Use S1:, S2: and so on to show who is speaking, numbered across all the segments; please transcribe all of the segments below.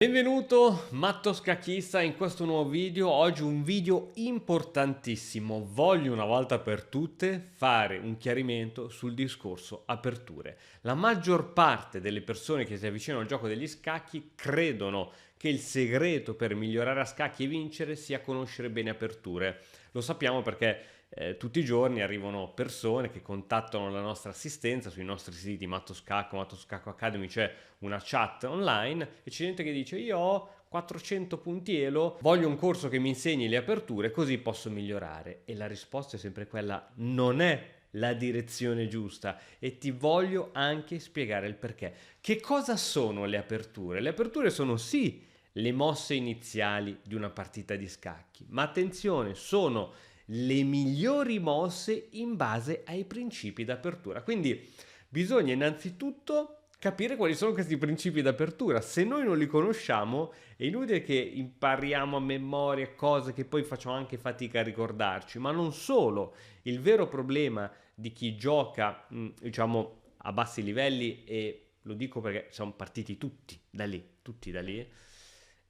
S1: Benvenuto matto scacchista in questo nuovo video. Oggi un video importantissimo. Voglio una volta per tutte fare un chiarimento sul discorso aperture. La maggior parte delle persone che si avvicinano al gioco degli scacchi credono che il segreto per migliorare a scacchi e vincere sia conoscere bene aperture. Lo sappiamo perché tutti i giorni arrivano persone che contattano la nostra assistenza sui nostri siti Matto Scacco Academy, c'è una chat online e c'è gente che dice io ho 400 punti Elo, voglio un corso che mi insegni le aperture così posso migliorare. E la risposta è sempre quella: non è la direzione giusta, e ti voglio anche spiegare il perché. Che cosa sono le aperture? Le aperture sono sì le mosse iniziali di una partita di scacchi, ma attenzione, sono le migliori mosse in base ai principi d'apertura. Quindi bisogna innanzitutto capire quali sono questi principi d'apertura. Se noi non li conosciamo è inutile che impariamo a memoria cose che poi facciamo anche fatica a ricordarci. Ma non solo, il vero problema di chi gioca diciamo a bassi livelli, e lo dico perché siamo partiti tutti da lì,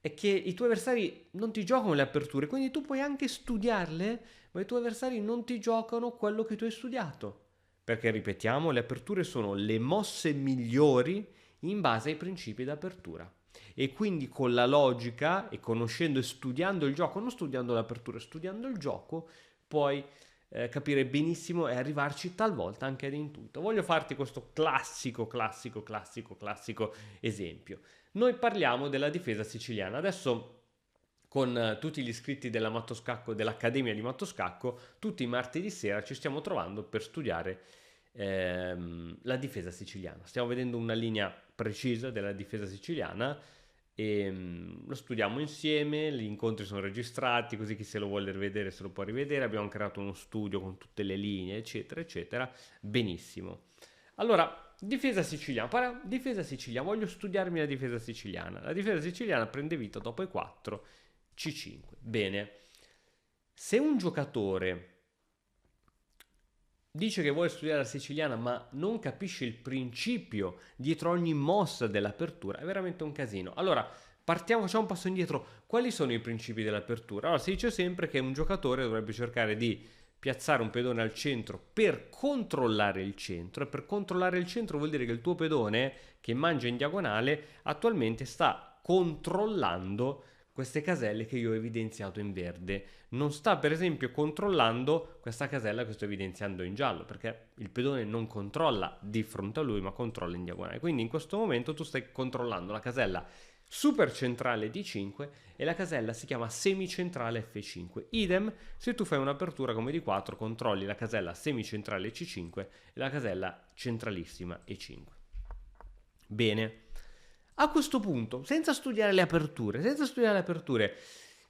S1: è che i tuoi avversari non ti giocano le aperture, quindi tu puoi anche studiarle, ma i tuoi avversari non ti giocano quello che tu hai studiato. Perché, ripetiamo, le aperture sono le mosse migliori in base ai principi d'apertura. E quindi con la logica e conoscendo e studiando il gioco, non studiando l'apertura, studiando il gioco, puoi capire benissimo e arrivarci talvolta anche ad intuito. Voglio farti questo classico esempio. Noi parliamo della difesa siciliana. Adesso con tutti gli iscritti dell'Accademia di Mattoscacco, tutti i martedì sera ci stiamo trovando per studiare la difesa siciliana. Stiamo vedendo una linea precisa della difesa siciliana e lo studiamo insieme. Gli incontri sono registrati, così chi se lo vuole rivedere se lo può rivedere. Abbiamo creato uno studio con tutte le linee, eccetera, eccetera. Benissimo. Allora, difesa siciliana. Difesa siciliana, voglio studiarmi la difesa siciliana. La difesa siciliana prende vita dopo E4, C5. Bene. Se un giocatore dice che vuole studiare la siciliana ma non capisce il principio dietro ogni mossa dell'apertura, è veramente un casino. Allora, facciamo un passo indietro. Quali sono i principi dell'apertura? Allora, si dice sempre che un giocatore dovrebbe cercare di piazzare un pedone al centro per controllare il centro, e per controllare il centro vuol dire che il tuo pedone che mangia in diagonale attualmente sta controllando queste caselle che io ho evidenziato in verde. Non sta per esempio controllando questa casella che sto evidenziando in giallo, perché il pedone non controlla di fronte a lui ma controlla in diagonale. Quindi in questo momento tu stai controllando la casella super centrale D5 e la casella si chiama semicentrale F5. Idem, se tu fai un'apertura come D4 controlli la casella semicentrale C5 e la casella centralissima E5. Bene. A questo punto, senza studiare le aperture,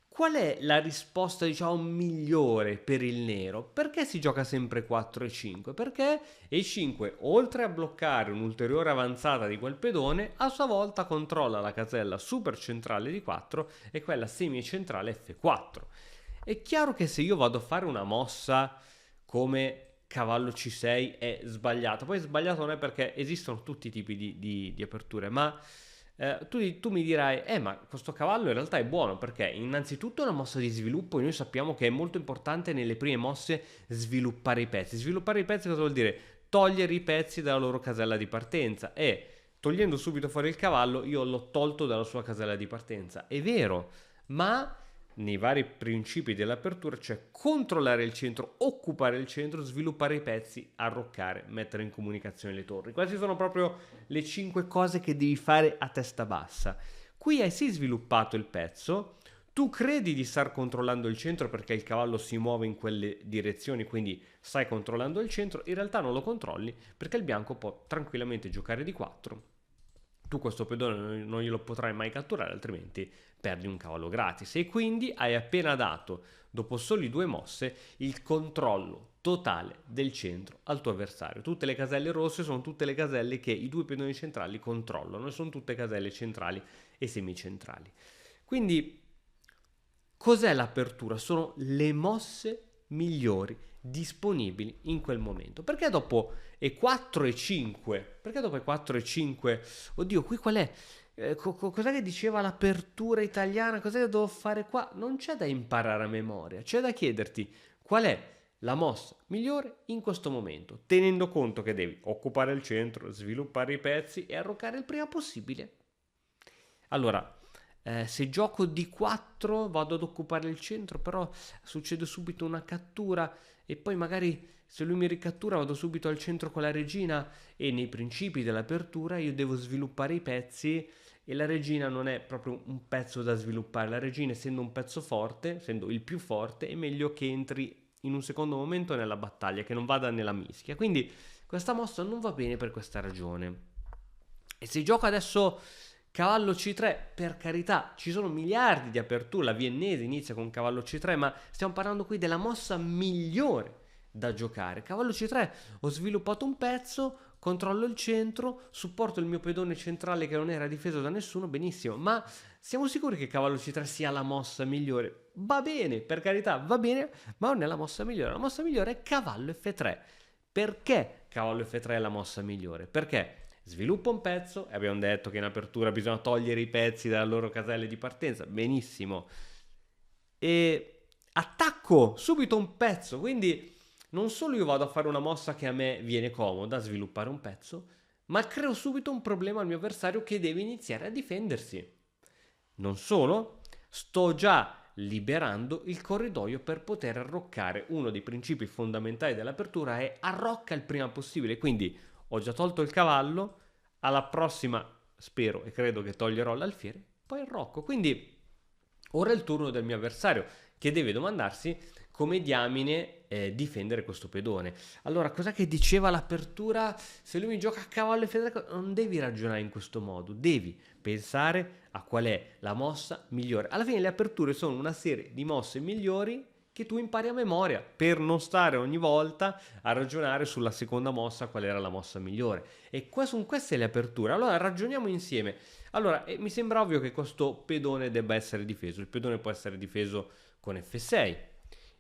S1: qual è la risposta, diciamo, migliore per il nero? Perché si gioca sempre 4 e 5? Perché E5, oltre a bloccare un'ulteriore avanzata di quel pedone, a sua volta controlla la casella super centrale di 4 e quella semicentrale F4. È chiaro che se io vado a fare una mossa come cavallo C6 è sbagliato. Poi sbagliato non è perché esistono tutti i tipi di aperture, ma tu mi dirai, ma questo cavallo in realtà è buono perché innanzitutto è una mossa di sviluppo e noi sappiamo che è molto importante nelle prime mosse sviluppare i pezzi. Sviluppare i pezzi cosa vuol dire? Togliere i pezzi dalla loro casella di partenza, e togliendo subito fuori il cavallo io l'ho tolto dalla sua casella di partenza. È vero, ma nei vari principi dell'apertura c'è controllare il centro, occupare il centro, sviluppare i pezzi, arroccare, mettere in comunicazione le torri. Queste sono proprio le 5 cose che devi fare a testa bassa. Qui hai sì sviluppato il pezzo, tu credi di star controllando il centro perché il cavallo si muove in quelle direzioni, quindi stai controllando il centro, in realtà non lo controlli perché il bianco può tranquillamente giocare di 4. Tu questo pedone non glielo potrai mai catturare, altrimenti perdi un cavallo gratis. E quindi hai appena dato, dopo soli 2 mosse, il controllo totale del centro al tuo avversario. Tutte le caselle rosse sono tutte le caselle che i 2 pedoni centrali controllano, e sono tutte caselle centrali e semicentrali. Quindi cos'è l'apertura? Sono le mosse migliori disponibili in quel momento. Perché dopo E4 e 5? Perché dopo E4 e 5? Oddio, qui qual è? Cos'è che diceva l'apertura italiana? Cos'è che devo fare qua? Non c'è da imparare a memoria, c'è da chiederti qual è la mossa migliore in questo momento, tenendo conto che devi occupare il centro, sviluppare i pezzi e arroccare il prima possibile. Allora, se gioco D4 vado ad occupare il centro, però succede subito una cattura e poi magari se lui mi ricattura vado subito al centro con la regina e nei principi dell'apertura io devo sviluppare i pezzi e la regina non è proprio un pezzo da sviluppare. La regina, essendo un pezzo forte, essendo il più forte, è meglio che entri in un secondo momento nella battaglia, che non vada nella mischia. Quindi questa mossa non va bene per questa ragione. E se gioco adesso cavallo C3, per carità, ci sono miliardi di aperture, la viennese inizia con cavallo C3, ma stiamo parlando qui della mossa migliore da giocare. Cavallo C3, ho sviluppato un pezzo, controllo il centro, supporto il mio pedone centrale che non era difeso da nessuno, benissimo, ma siamo sicuri che cavallo C3 sia la mossa migliore? Va bene, per carità, va bene, ma non è la mossa migliore. La mossa migliore è cavallo F3. Perché cavallo F3 è la mossa migliore? Perché sviluppo un pezzo e abbiamo detto che in apertura bisogna togliere i pezzi dalle loro caselle di partenza, benissimo, e attacco subito un pezzo, quindi non solo io vado a fare una mossa che a me viene comoda, sviluppare un pezzo, ma creo subito un problema al mio avversario che deve iniziare a difendersi. Non solo, sto già liberando il corridoio per poter arroccare. Uno dei principi fondamentali dell'apertura è arrocca il prima possibile, quindi ho già tolto il cavallo, alla prossima spero e credo che toglierò l'alfiere, poi arrocco. Quindi ora è il turno del mio avversario che deve domandarsi come diamine difendere questo pedone. Allora, cos'è che diceva l'apertura? Se lui mi gioca a cavallo e fedele, non devi ragionare in questo modo, devi pensare a qual è la mossa migliore. Alla fine le aperture sono una serie di mosse migliori che tu impari a memoria per non stare ogni volta a ragionare sulla seconda mossa qual era la mossa migliore. E sono queste le aperture. Allora ragioniamo insieme. Allora, mi sembra ovvio che questo pedone debba essere difeso. Il pedone può essere difeso con F6,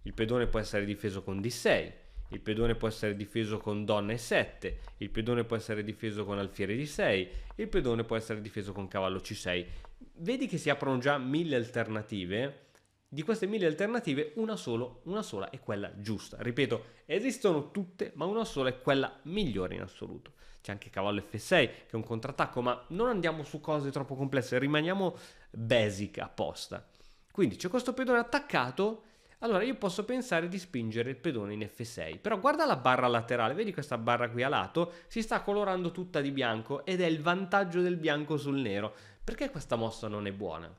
S1: il pedone può essere difeso con D6, il pedone può essere difeso con donna E7, il pedone può essere difeso con alfiere D6, il pedone può essere difeso con cavallo C6. Vedi che si aprono già 1000 alternative. Di queste 1000 alternative una sola è quella giusta. Ripeto, esistono tutte, ma una sola è quella migliore in assoluto. C'è anche cavallo F6 che è un contrattacco, ma non andiamo su cose troppo complesse, rimaniamo basic apposta. Quindi c'è questo pedone attaccato, allora io posso pensare di spingere il pedone in F6, però guarda la barra laterale, vedi questa barra qui a lato? Si sta colorando tutta di bianco ed è il vantaggio del bianco sul nero. Perché questa mossa non è buona?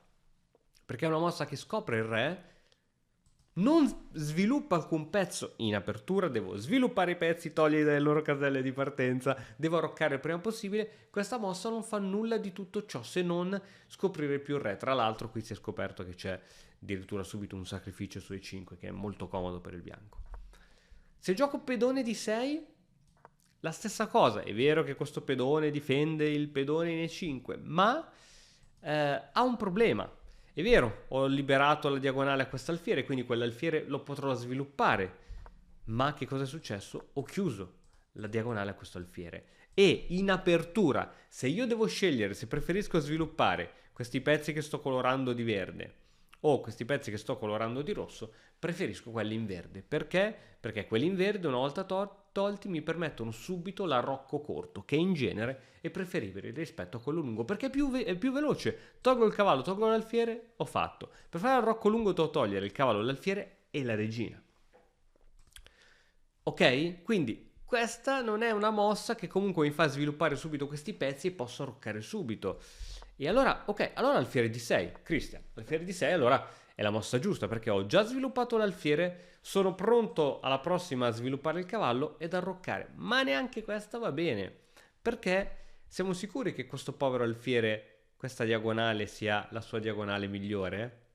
S1: Perché è una mossa che scopre il re, non sviluppa alcun pezzo in apertura, devo sviluppare i pezzi, toglierli dalle loro caselle di partenza, devo arroccare il prima possibile. Questa mossa non fa nulla di tutto ciò se non scoprire più il re. Tra l'altro qui si è scoperto che c'è addirittura subito un sacrificio sui 5 che è molto comodo per il bianco. Se gioco pedone di 6, la stessa cosa. È vero che questo pedone difende il pedone in E5, ma ha un problema. È vero, ho liberato la diagonale a quest'alfiere, quindi quell'alfiere lo potrò sviluppare. Ma che cosa è successo? Ho chiuso la diagonale a questo alfiere. E in apertura, se io devo scegliere se preferisco sviluppare questi pezzi che sto colorando di verde o questi pezzi che sto colorando di rosso, preferisco quelli in verde. Perché? Perché quelli in verde, una volta tolti, mi permettono subito l'arrocco corto, che in genere è preferibile rispetto a quello lungo, perché è più veloce. Tolgo il cavallo, tolgo l'alfiere, ho fatto. Per fare l'arrocco lungo devo togliere il cavallo, l'alfiere e la regina. Ok? Quindi questa non è una mossa che comunque mi fa sviluppare subito questi pezzi e posso arroccare subito. E allora, ok, allora alfiere di 6, Christian, alfiere di 6 allora è la mossa giusta perché ho già sviluppato l'alfiere, sono pronto alla prossima a sviluppare il cavallo ed arroccare, ma neanche questa va bene, perché siamo sicuri che questo povero alfiere, questa diagonale sia la sua diagonale migliore?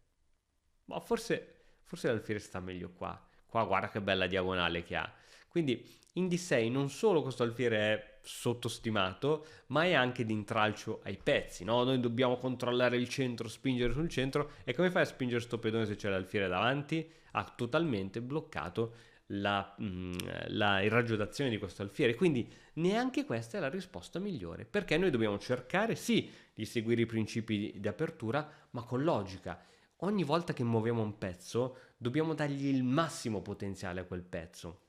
S1: Ma forse l'alfiere sta meglio qua. Qua guarda che bella diagonale che ha. Quindi in D6 non solo questo alfiere è sottostimato, ma è anche di intralcio ai pezzi, no? Noi dobbiamo controllare il centro, spingere sul centro. E come fai a spingere sto pedone se c'è l'alfiere davanti? Ha totalmente bloccato il raggio d'azione di questo alfiere. Quindi neanche questa è la risposta migliore, perché noi dobbiamo cercare sì di seguire i principi di apertura, ma con logica. Ogni volta che muoviamo un pezzo dobbiamo dargli il massimo potenziale a quel pezzo.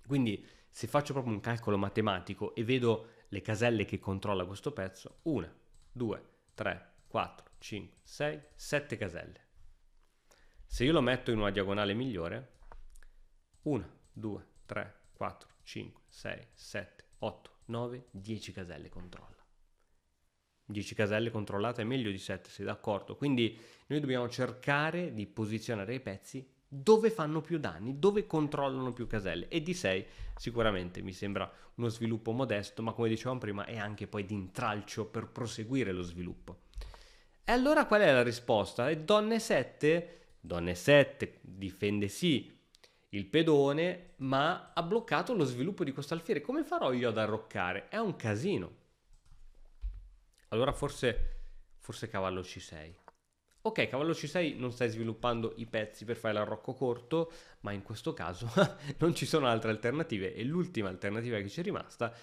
S1: Quindi se faccio proprio un calcolo matematico e vedo le caselle che controlla questo pezzo, 1, 2, 3, 4, 5, 6, 7 caselle. Se io lo metto in una diagonale migliore, 1, 2, 3, 4, 5, 6, 7, 8, 9, 10 caselle controlla. 10 caselle controllate è meglio di 7, sei d'accordo? Quindi noi dobbiamo cercare di posizionare i pezzi dove fanno più danni, dove controllano più caselle, e di 6 sicuramente mi sembra uno sviluppo modesto, ma come dicevamo prima è anche poi di intralcio per proseguire lo sviluppo. E allora qual è la risposta? Donne 7? Donne 7 difende sì il pedone, ma ha bloccato lo sviluppo di questo alfiere. Come farò io ad arroccare? È un casino. Allora forse cavallo C6. Ok, cavallo C6 non stai sviluppando i pezzi per fare l'arrocco corto, ma in questo caso non ci sono altre alternative e l'ultima alternativa che ci è rimasta,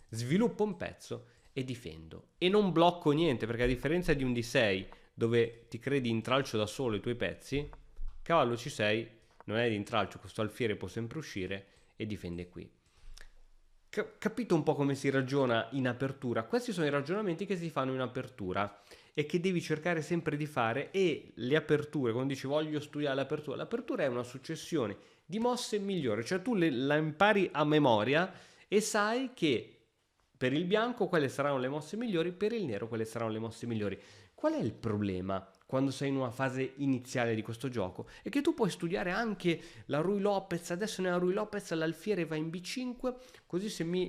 S1: sviluppo un pezzo e difendo. E non blocco niente, perché a differenza di un D6 dove ti credi intralcio da solo i tuoi pezzi, cavallo C6 non è di intralcio, questo alfiere può sempre uscire e difende qui. Capito un po' come si ragiona in apertura? Questi sono i ragionamenti che si fanno in apertura e che devi cercare sempre di fare. E le aperture, quando dici voglio studiare l'apertura è una successione di mosse migliori, cioè tu la impari a memoria e sai che per il bianco quelle saranno le mosse migliori, per il nero quelle saranno le mosse migliori. Qual è il problema quando sei in una fase iniziale di questo gioco? È che tu puoi studiare anche la Ruy Lopez. Adesso nella Ruy Lopez l'alfiere va in B5, così se mi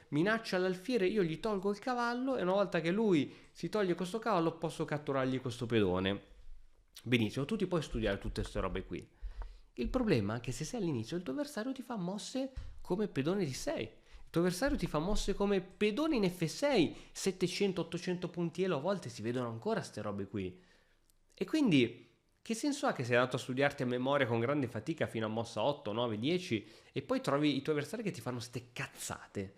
S1: minaccia l'alfiere io gli tolgo il cavallo e una volta che lui si toglie questo cavallo posso catturargli questo pedone. Benissimo, tu ti puoi studiare tutte queste robe qui. Il problema è che se sei all'inizio il tuo avversario ti fa mosse come pedone di 6. Il tuo avversario ti fa mosse come pedone in F6, 700-800 puntiello, a volte si vedono ancora ste robe qui. E quindi che senso ha che sei andato a studiarti a memoria con grande fatica fino a mossa 8, 9, 10 e poi trovi i tuoi avversari che ti fanno ste cazzate?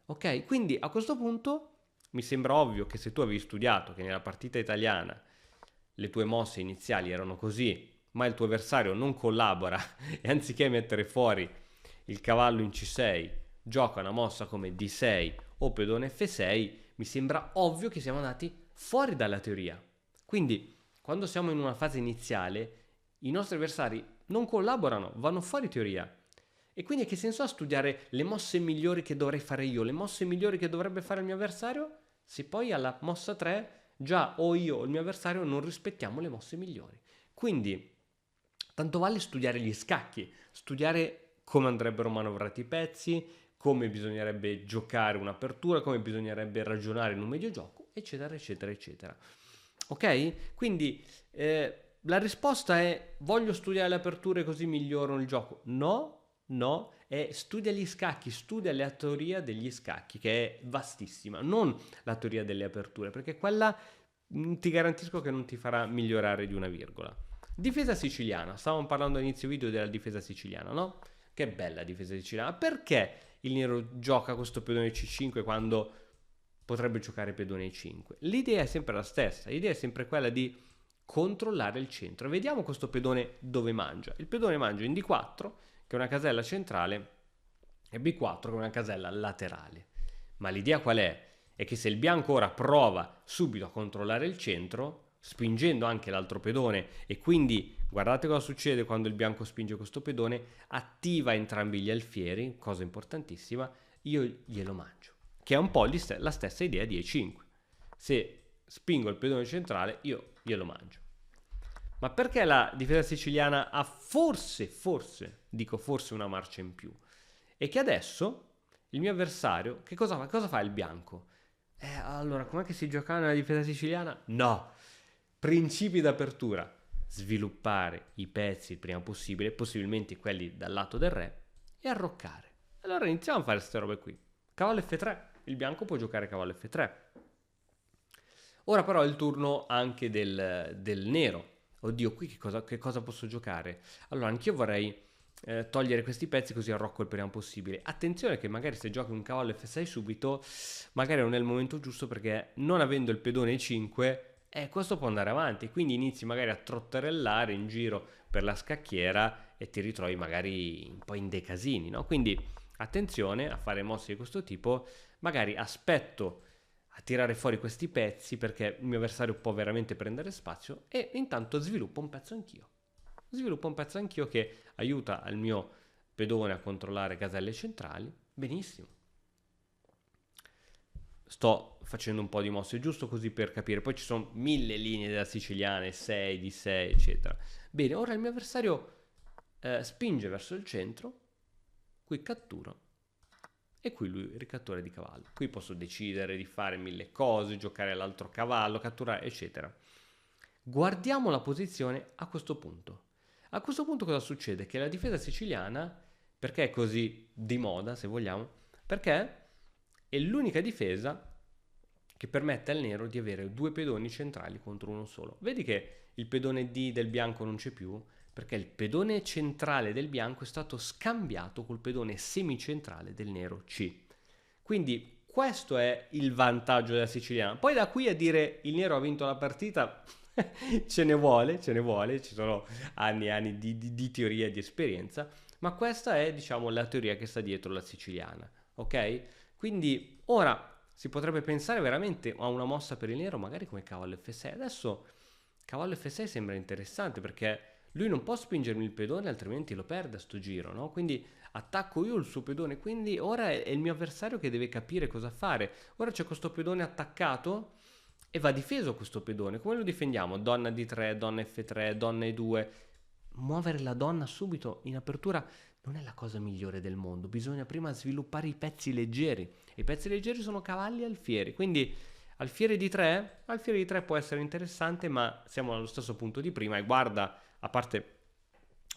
S1: Ok? Quindi a questo punto mi sembra ovvio che se tu avevi studiato che nella partita italiana le tue mosse iniziali erano così, ma il tuo avversario non collabora e anziché mettere fuori il cavallo in C6 gioca una mossa come D6 o pedone F6, mi sembra ovvio che siamo andati fuori dalla teoria. Quindi quando siamo in una fase iniziale i nostri avversari non collaborano, vanno fuori teoria. E quindi che senso ha studiare le mosse migliori che dovrei fare io, le mosse migliori che dovrebbe fare il mio avversario, se poi alla mossa 3 già o io o il mio avversario non rispettiamo le mosse migliori. Quindi tanto vale studiare gli scacchi, studiare come andrebbero manovrati i pezzi, come bisognerebbe giocare un'apertura, come bisognerebbe ragionare in un mediogioco, eccetera, eccetera, eccetera. Ok? Quindi la risposta è voglio studiare le aperture così miglioro il gioco. No, è studia gli scacchi, studia la teoria degli scacchi, che è vastissima, non la teoria delle aperture, perché quella ti garantisco che non ti farà migliorare di una virgola. Difesa siciliana, stavamo parlando all'inizio video della difesa siciliana, no? Che bella difesa siciliana. Perché il nero gioca questo pedone C5 quando potrebbe giocare pedone E5? L'idea è sempre la stessa, l'idea è sempre quella di controllare il centro. Vediamo questo pedone dove mangia. Il pedone mangia in D4, che è una casella centrale, e B4, che è una casella laterale. Ma l'idea qual è? È che se il bianco ora prova subito a controllare il centro, spingendo anche l'altro pedone, e quindi guardate cosa succede quando il bianco spinge questo pedone, attiva entrambi gli alfieri, cosa importantissima, io glielo mangio, che è un po' la stessa idea di E5. Se spingo il pedone centrale, io glielo mangio. Ma perché la difesa siciliana ha forse, dico forse, una marcia in più? E che adesso il mio avversario, che cosa fa? Cosa fa il bianco? Allora, com'è che si gioca nella difesa siciliana? No! Principi d'apertura. Sviluppare i pezzi il prima possibile, possibilmente quelli dal lato del re, e arroccare. Allora iniziamo a fare queste robe qui. Cavallo F3. Il bianco può giocare cavallo F3. Ora però è il turno anche del nero. Oddio, qui che cosa posso giocare? Allora, anch'io vorrei togliere questi pezzi così arrocco il prima possibile. Attenzione che magari se giochi un cavallo F6 subito, magari non è il momento giusto, perché non avendo il pedone 5, questo può andare avanti, quindi inizi magari a trotterellare in giro per la scacchiera e ti ritrovi magari un po' in dei casini, no? Quindi attenzione a fare mosse di questo tipo, magari aspetto a tirare fuori questi pezzi perché il mio avversario può veramente prendere spazio, e intanto sviluppo un pezzo anch'io. Sviluppo un pezzo anch'io che aiuta il mio pedone a controllare caselle centrali. Benissimo. Sto facendo un po' di mosse giusto così per capire. Poi ci sono 1000 linee della siciliana, 6 di 6, eccetera. Bene, ora il mio avversario spinge verso il centro. Qui catturo. E qui lui ricattura di cavallo. Qui posso decidere di fare 1000 cose, giocare all'altro cavallo, catturare, eccetera. Guardiamo la posizione a questo punto. A questo punto cosa succede? Che la difesa siciliana, perché è così di moda, se vogliamo, perché è l'unica difesa che permette al nero di avere 2 pedoni centrali contro uno solo. Vedi che il pedone D del bianco non c'è più, perché il pedone centrale del bianco è stato scambiato col pedone semicentrale del nero C. Quindi questo è il vantaggio della siciliana. Poi da qui a dire il nero ha vinto la partita ce ne vuole, ci sono anni e anni di teoria e di esperienza, ma questa è, diciamo, la teoria che sta dietro la siciliana, ok? Quindi ora si potrebbe pensare veramente a una mossa per il nero, magari come cavallo F6. Adesso cavallo F6 sembra interessante perché lui non può spingermi il pedone, altrimenti lo perde a sto giro, no? Quindi attacco io il suo pedone, quindi ora è il mio avversario che deve capire cosa fare. Ora c'è questo pedone attaccato e va difeso questo pedone. Come lo difendiamo? Donna D3, donna F3, donna E2. Muovere la donna subito in apertura non è la cosa migliore del mondo. Bisogna prima sviluppare i pezzi leggeri. I pezzi leggeri sono cavalli e alfieri. Quindi alfiere D3 può essere interessante, ma siamo allo stesso punto di prima. E guarda, a parte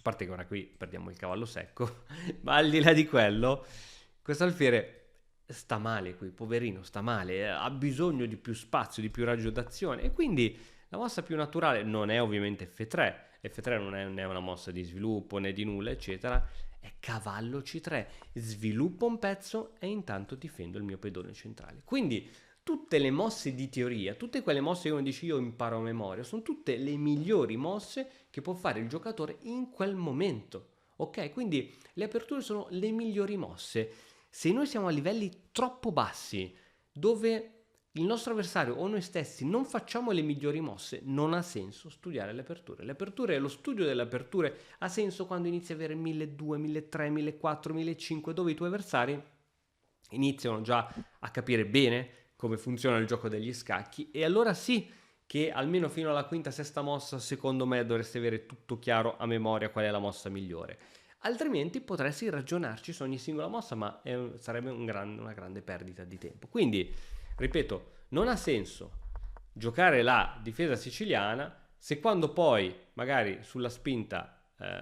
S1: che ora qui perdiamo il cavallo secco, ma al di là di quello, questo alfiere sta male qui, poverino, sta male, ha bisogno di più spazio, di più raggio d'azione, e quindi la mossa più naturale non è ovviamente F3 non è una mossa di sviluppo né di nulla, eccetera, è cavallo C3, sviluppo un pezzo e intanto difendo il mio pedone centrale. Quindi tutte le mosse di teoria, tutte quelle mosse che uno dice io imparo a memoria, sono tutte le migliori mosse che può fare il giocatore in quel momento, ok? Quindi le aperture sono le migliori mosse. Se noi siamo a livelli troppo bassi, dove il nostro avversario o noi stessi non facciamo le migliori mosse, non ha senso studiare le aperture. Le aperture, lo studio delle aperture ha senso quando inizi a avere 1200, 1300, 1400, 1500, dove i tuoi avversari iniziano già a capire bene come funziona il gioco degli scacchi, e allora sì che almeno fino alla quinta, sesta mossa, secondo me dovresti avere tutto chiaro a memoria qual è la mossa migliore. Altrimenti potresti ragionarci su ogni singola mossa, ma sarebbe una grande perdita di tempo. Quindi, ripeto, non ha senso giocare la difesa siciliana se quando poi magari sulla spinta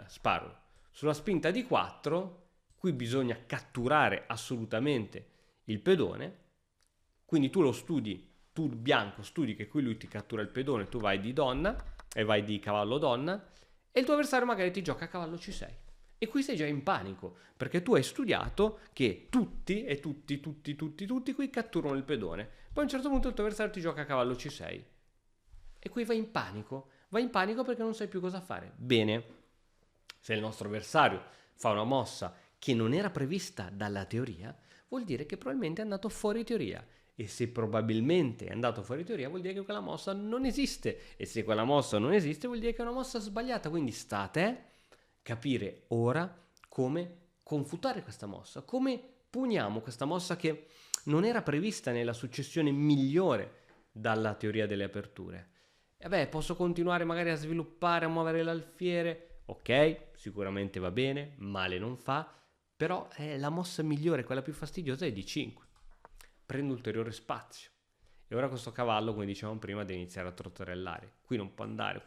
S1: sparo, sulla spinta di 4, qui bisogna catturare assolutamente il pedone, quindi tu lo studi, tu bianco studi che qui lui ti cattura il pedone, tu vai di donna e vai di cavallo donna, e il tuo avversario magari ti gioca a cavallo C6. E qui sei già in panico, perché tu hai studiato che tutti qui catturano il pedone. Poi a un certo punto il tuo avversario ti gioca a cavallo C6. E qui vai in panico perché non sai più cosa fare. Bene, se il nostro avversario fa una mossa che non era prevista dalla teoria, vuol dire che probabilmente è andato fuori teoria. E se probabilmente è andato fuori teoria, vuol dire che quella mossa non esiste. E se quella mossa non esiste, vuol dire che è una mossa sbagliata. Quindi sta a te capire ora come confutare questa mossa, come puniamo questa mossa che non era prevista nella successione migliore dalla teoria delle aperture. E beh, posso continuare magari a sviluppare, a muovere l'alfiere, ok, sicuramente va bene, male non fa, però la mossa migliore, quella più fastidiosa, è D5. Prendo ulteriore spazio. E ora questo cavallo, come dicevamo prima, deve iniziare a trotterellare. Qui non può andare,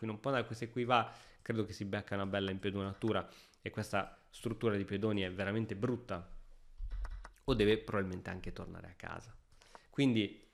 S1: se qui va, credo che si becca una bella impedonatura, e questa struttura di pedoni è veramente brutta, o deve probabilmente anche tornare a casa. Quindi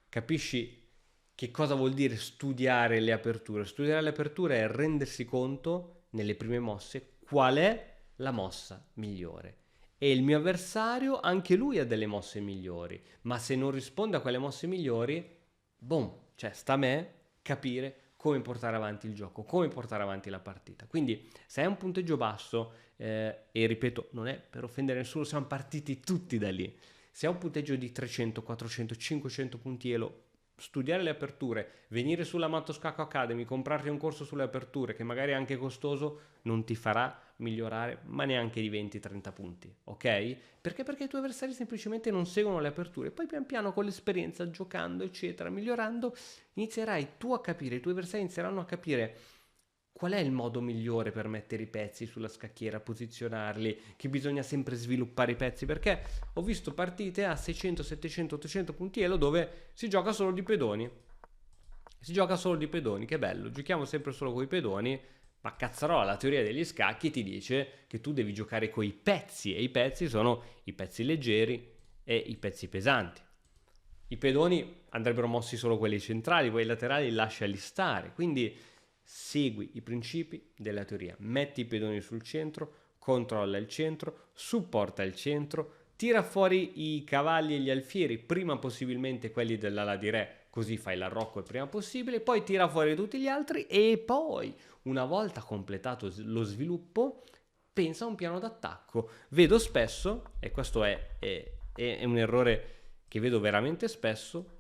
S1: capisci che cosa vuol dire studiare le aperture? Studiare le aperture è rendersi conto nelle prime mosse qual è la mossa migliore. E il mio avversario, anche lui ha delle mosse migliori, ma se non risponde a quelle mosse migliori, boom, cioè sta a me capire come portare avanti il gioco, come portare avanti la partita. Quindi se hai un punteggio basso, e ripeto, non è per offendere nessuno, siamo partiti tutti da lì. Se hai un punteggio di 300, 400, 500 punti elo, studiare le aperture, venire sulla Matto Scacco Academy, comprarti un corso sulle aperture che magari è anche costoso, non ti farà migliorare ma neanche di 20-30 punti, ok? Perché? Perché i tuoi avversari semplicemente non seguono le aperture. Poi pian piano con l'esperienza, giocando, eccetera, migliorando, inizierai tu a capire, i tuoi avversari inizieranno a capire qual è il modo migliore per mettere i pezzi sulla scacchiera, posizionarli, che bisogna sempre sviluppare i pezzi, perché ho visto partite a 600, 700, 800 punti elo dove si gioca solo di pedoni. Si gioca solo di pedoni, che bello, giochiamo sempre solo con i pedoni, ma cazzarola, la teoria degli scacchi ti dice che tu devi giocare con i pezzi, e i pezzi sono i pezzi leggeri e i pezzi pesanti. I pedoni andrebbero mossi solo quelli centrali, quelli laterali lasciali stare, quindi segui i principi della teoria, metti i pedoni sul centro, controlla il centro, supporta il centro, tira fuori i cavalli e gli alfieri, prima possibilmente quelli dell'ala di re, così fai l'arrocco il prima possibile, poi tira fuori tutti gli altri e poi, una volta completato lo sviluppo, pensa a un piano d'attacco. Vedo spesso, e questo è un errore che vedo veramente spesso,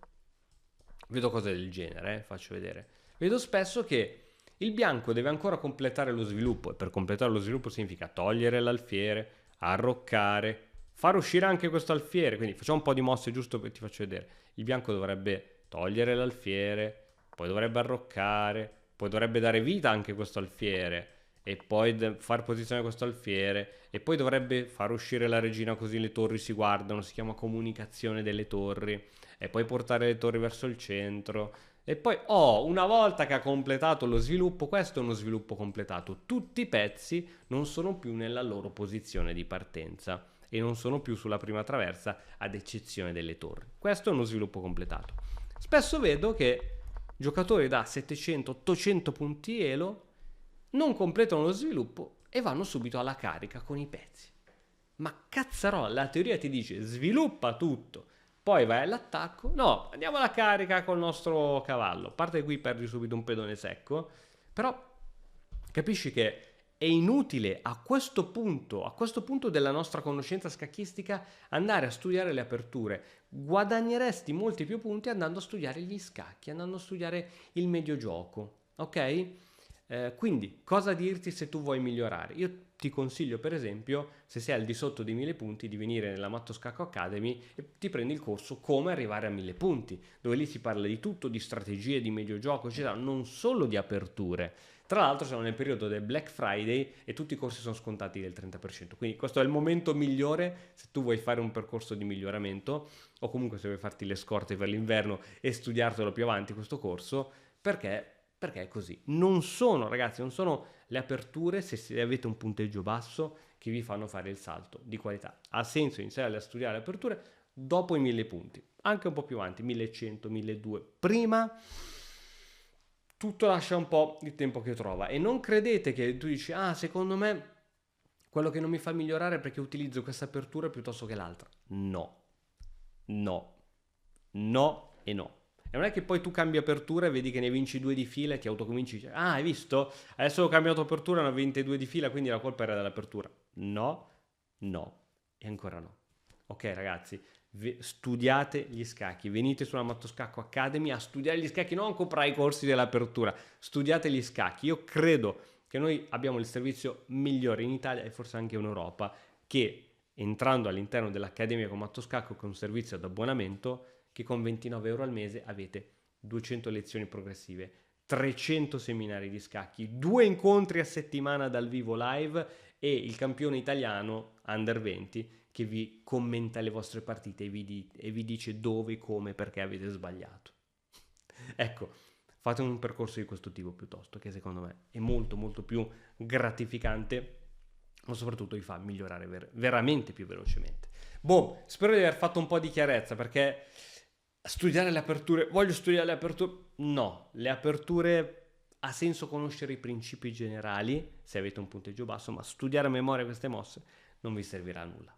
S1: vedo cose del genere, faccio vedere. Vedo spesso che il bianco deve ancora completare lo sviluppo, e per completare lo sviluppo significa togliere l'alfiere, arroccare, far uscire anche questo alfiere, quindi facciamo un po' di mosse giusto che ti faccio vedere. Il bianco dovrebbe togliere l'alfiere, poi dovrebbe arroccare, poi dovrebbe dare vita anche a questo alfiere, e poi far posizionare questo alfiere, e poi dovrebbe far uscire la regina così le torri si guardano, si chiama comunicazione delle torri, e poi portare le torri verso il centro. E poi, una volta che ha completato lo sviluppo, questo è uno sviluppo completato, tutti i pezzi non sono più nella loro posizione di partenza e non sono più sulla prima traversa, ad eccezione delle torri. Questo è uno sviluppo completato. Spesso vedo che giocatori da 700-800 punti elo non completano lo sviluppo e vanno subito alla carica con i pezzi. Ma cazzarola, la teoria ti dice sviluppa tutto, poi vai all'attacco. No, andiamo alla carica col nostro cavallo. A parte che qui perdi subito un pedone secco, però capisci che è inutile a questo punto della nostra conoscenza scacchistica, andare a studiare le aperture. Guadagneresti molti più punti andando a studiare gli scacchi, andando a studiare il mediogioco, ok? Quindi, cosa dirti se tu vuoi migliorare? Io ti consiglio, per esempio, se sei al di sotto dei 1000 punti, di venire nella Matto Scacco Academy e ti prendi il corso Come arrivare a 1000 punti, dove lì si parla di tutto, di strategie, di mediogioco, eccetera, non solo di aperture. Tra l'altro siamo nel periodo del Black Friday e tutti i corsi sono scontati del 30%, quindi questo è il momento migliore se tu vuoi fare un percorso di miglioramento, o comunque se vuoi farti le scorte per l'inverno e studiartelo più avanti questo corso, perché è così. Non sono, ragazzi, non sono le aperture, se avete un punteggio basso, che vi fanno fare il salto di qualità. Ha senso iniziare a studiare le aperture dopo i 1000 punti, anche un po' più avanti, 1100, 1200. Prima tutto lascia un po' il tempo che trova, e non credete che tu dici, secondo me quello che non mi fa migliorare è perché utilizzo questa apertura piuttosto che l'altra. No, no, no e no. E non è che poi tu cambi apertura e vedi che ne vinci 2 di fila e ti autoconvinci, dici, hai visto? Adesso ho cambiato apertura, ne ho vinte 2 di fila, quindi la colpa era dell'apertura. No, no e ancora no. Ok ragazzi, studiate gli scacchi, venite sulla Matto Scacco Academy a studiare gli scacchi, non comprare i corsi dell'apertura, studiate gli scacchi. Io credo che noi abbiamo il servizio migliore in Italia e forse anche in Europa, che entrando all'interno dell'Accademia con Matto Scacco, con un servizio ad abbonamento, che con 29 euro al mese avete 200 lezioni progressive, 300 seminari di scacchi, 2 incontri a settimana dal vivo live e il campione italiano Under 20 che vi commenta le vostre partite e vi dice dove, come, perché avete sbagliato. Ecco, fate un percorso di questo tipo piuttosto, che secondo me è molto molto più gratificante, ma soprattutto vi fa migliorare veramente più velocemente. Boh, spero di aver fatto un po' di chiarezza, perché studiare le aperture, voglio studiare le aperture? No, le aperture ha senso conoscere i principi generali se avete un punteggio basso, ma studiare a memoria queste mosse non vi servirà a nulla.